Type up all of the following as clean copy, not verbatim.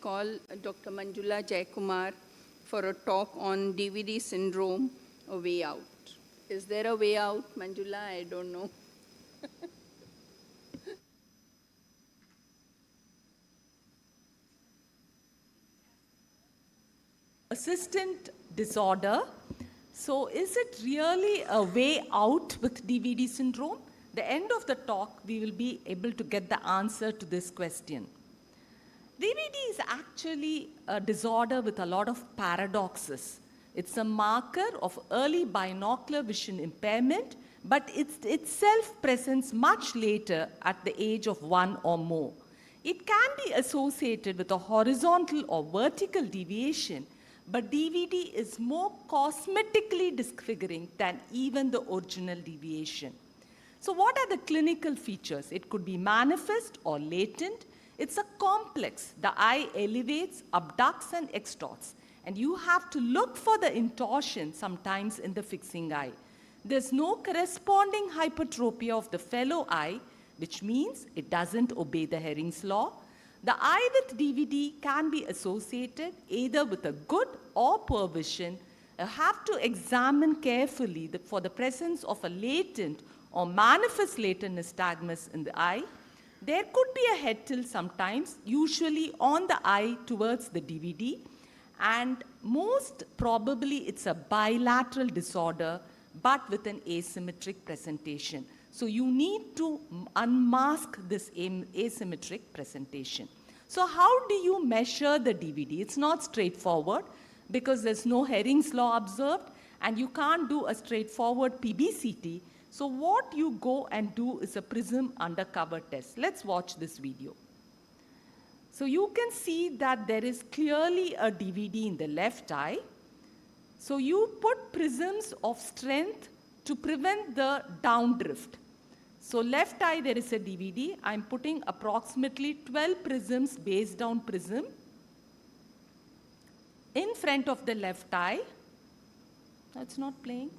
call Dr. Manjula Jayakumar for a talk on DVD syndrome, a way out. Is there a way out, Manjula? I don't know. Assistant disorder. So is it really a way out with DVD syndrome? The end of the talk, we will be able to get the answer to this question. DVD is actually a disorder with a lot of paradoxes. It's a marker of early binocular vision impairment, but it itself presents much later at the age of 1 or more. It can be associated with a horizontal or vertical deviation, but DVD is more cosmetically disfiguring than even the original deviation. So what are the clinical features? It could be manifest or latent. It's a complex. The eye elevates, abducts, and extorts. And you have to look for the intorsion sometimes in the fixing eye. There's no corresponding hypertropia of the fellow eye, which means it doesn't obey the Hering's law. The eye with DVD can be associated either with a good or poor vision. You have to examine carefully for the presence of a latent or manifest latent nystagmus in the eye. There could be a head tilt sometimes, usually on the eye towards the DVD, and most probably it's a bilateral disorder, but with an asymmetric presentation. So you need to unmask this asymmetric presentation. So how do you measure the DVD? It's not straightforward because there's no Hering's law observed, and you can't do a straightforward PBCT. So what you go and do is a prism undercover test. Let's watch this video. So you can see that there is clearly a DVD in the left eye. So you put prisms of strength to prevent the downdrift. So left eye there is a DVD. I'm putting approximately 12 prisms, base down prism, in front of the left eye. That's not playing.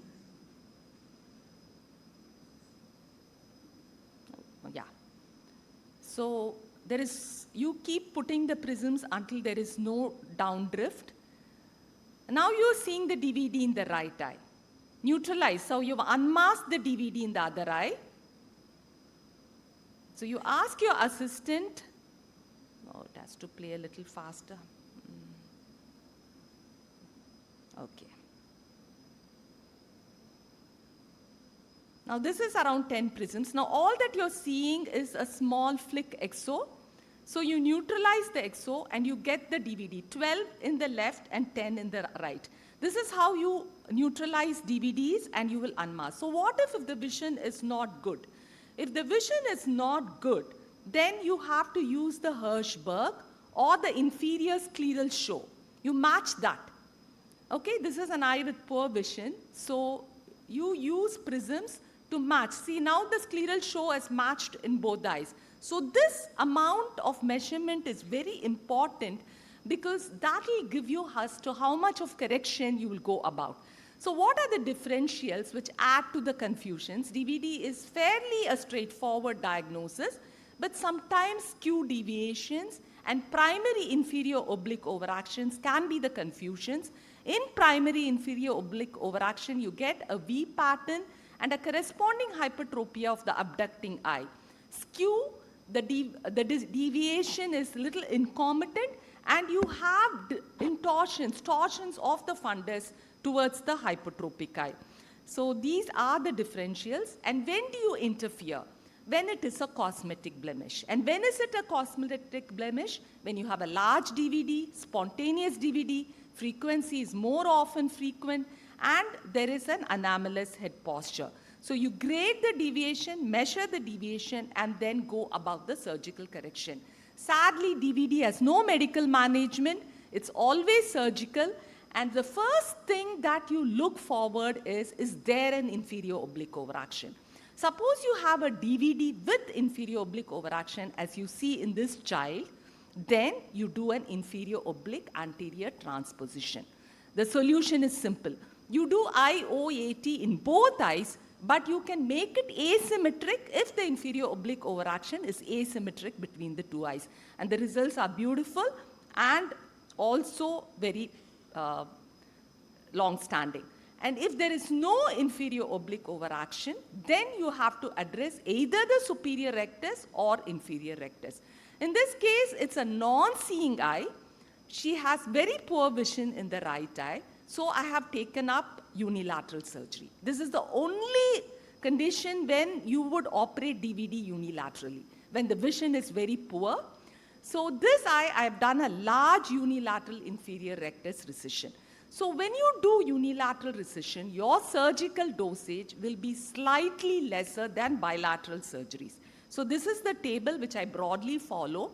Yeah. So there is, you keep putting the prisms until there is no downdrift. Now you're seeing the DVD in the right eye. Neutralize. So you've unmasked the DVD in the other eye. So you ask your assistant, oh, it has to play a little faster. Okay. Now this is around 10 prisms. Now all that you're seeing is a small flick exo. So you neutralize the exo and you get the DVD, 12 in the left and 10 in the right. This is how you neutralize DVDs and you will unmask. So what if the vision is not good? If the vision is not good, then you have to use the Hirschberg or the inferior scleral show. You match that. Okay, this is an eye with poor vision. So you use prisms to match. See, now the scleral show is matched in both eyes. So this amount of measurement is very important because that will give you as to how much of correction you will go about. So what are the differentials which add to the confusions? DVD is fairly a straightforward diagnosis, but sometimes skew deviations and primary inferior oblique overactions can be the confusions. In primary inferior oblique overaction, you get a V pattern and a corresponding hypertropia of the abducting eye. Skew, the deviation is little concomitant, and you have torsions of the fundus towards the hypertropic eye. So these are the differentials. And when do you interfere? When it is a cosmetic blemish. And when is it a cosmetic blemish? When you have a large DVD, spontaneous DVD, frequency is more often frequent, and there is an anomalous head posture. So you grade the deviation, measure the deviation, and then go about the surgical correction. Sadly, DVD has no medical management. It's always surgical. And the first thing that you look forward is there an inferior oblique overaction? Suppose you have a DVD with inferior oblique overaction, as you see in this child, then you do an inferior oblique anterior transposition. The solution is simple. You do AIOC2024 in both eyes, but you can make it asymmetric if the inferior oblique overaction is asymmetric between the two eyes. And the results are beautiful. and also very long-standing. And if there is no inferior oblique overaction, then you have to address either the superior rectus or inferior rectus. In this case, it's a non-seeing eye. She has very poor vision in the right eye, so I have taken up unilateral surgery. This is the only condition when you would operate DVD unilaterally, when the vision is very poor. So this eye, I have done a large unilateral inferior rectus resection. So when you do unilateral resection, your surgical dosage will be slightly lesser than bilateral surgeries. So this is the table which I broadly follow.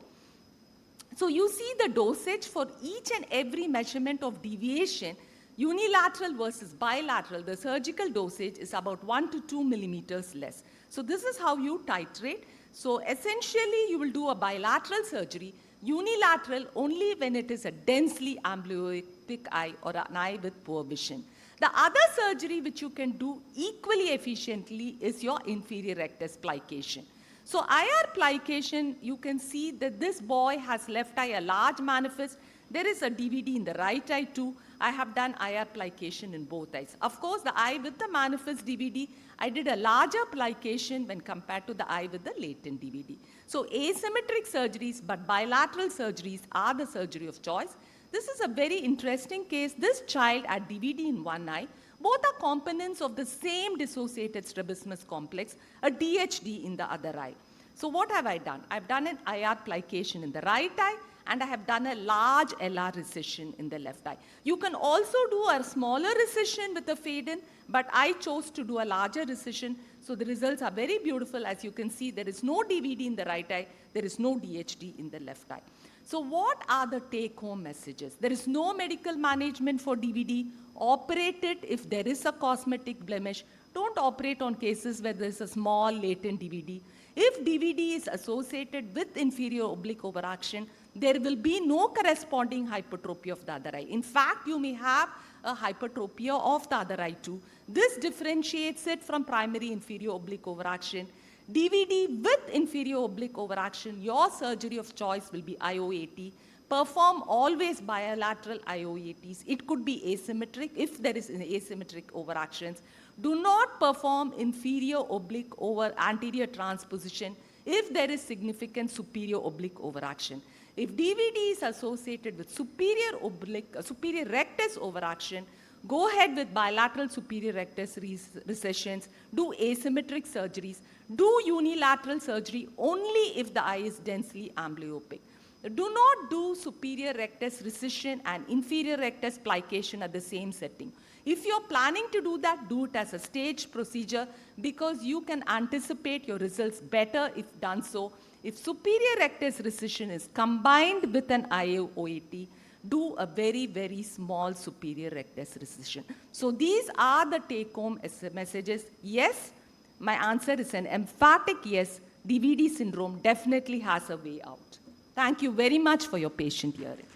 So you see the dosage for each and every measurement of deviation, unilateral versus bilateral, the surgical dosage is about 1 to 2 millimeters less. So this is how you titrate. So essentially, you will do a bilateral surgery, unilateral only when it is a densely amblyopic eye or an eye with poor vision. The other surgery which you can do equally efficiently is your inferior rectus plication. So IR plication, you can see that this boy has left eye a large manifest. There is a DVD in the right eye too. I have done IR plication in both eyes. Of course, the eye with the manifest DVD, I did a larger plication when compared to the eye with the latent DVD. So asymmetric surgeries, but bilateral surgeries are the surgery of choice. This is a very interesting case. This child had DVD in one eye. Both are components of the same dissociated strabismus complex, a DHD in the other eye. So what have I done? I've done an IR plication in the right eye, and I have done a large LR recession in the left eye. You can also do a smaller recession with a fade-in, but I chose to do a larger recession, so the results are very beautiful. As you can see, there is no DVD in the right eye, there is no DHD in the left eye. So what are the take-home messages? There is no medical management for DVD. Operate it if there is a cosmetic blemish. Don't operate on cases where there is a small latent DVD. If DVD is associated with inferior oblique overaction, there will be no corresponding hypertrophy of the other eye. In fact, you may have a hypertropia of the other eye too. This differentiates it from primary inferior oblique overaction. DVD with inferior oblique overaction, your surgery of choice will be IO80. Perform always bilateral IO80s. It could be asymmetric if there is an asymmetric overactions. Do not perform inferior oblique over anterior transposition if there is significant superior oblique overaction. If DVD is associated with superior rectus overaction, go ahead with bilateral superior rectus recessions, do asymmetric surgeries, do unilateral surgery only if the eye is densely amblyopic. Do not do superior rectus recession and inferior rectus plication at the same setting. If you're planning to do that, do it as a staged procedure because you can anticipate your results better if done so. If superior rectus recession is combined with an IO80, do a very, very small superior rectus recession. So these are the take-home messages. Yes, my answer is an emphatic yes. DVD syndrome definitely has a way out. Thank you very much for your patient hearing.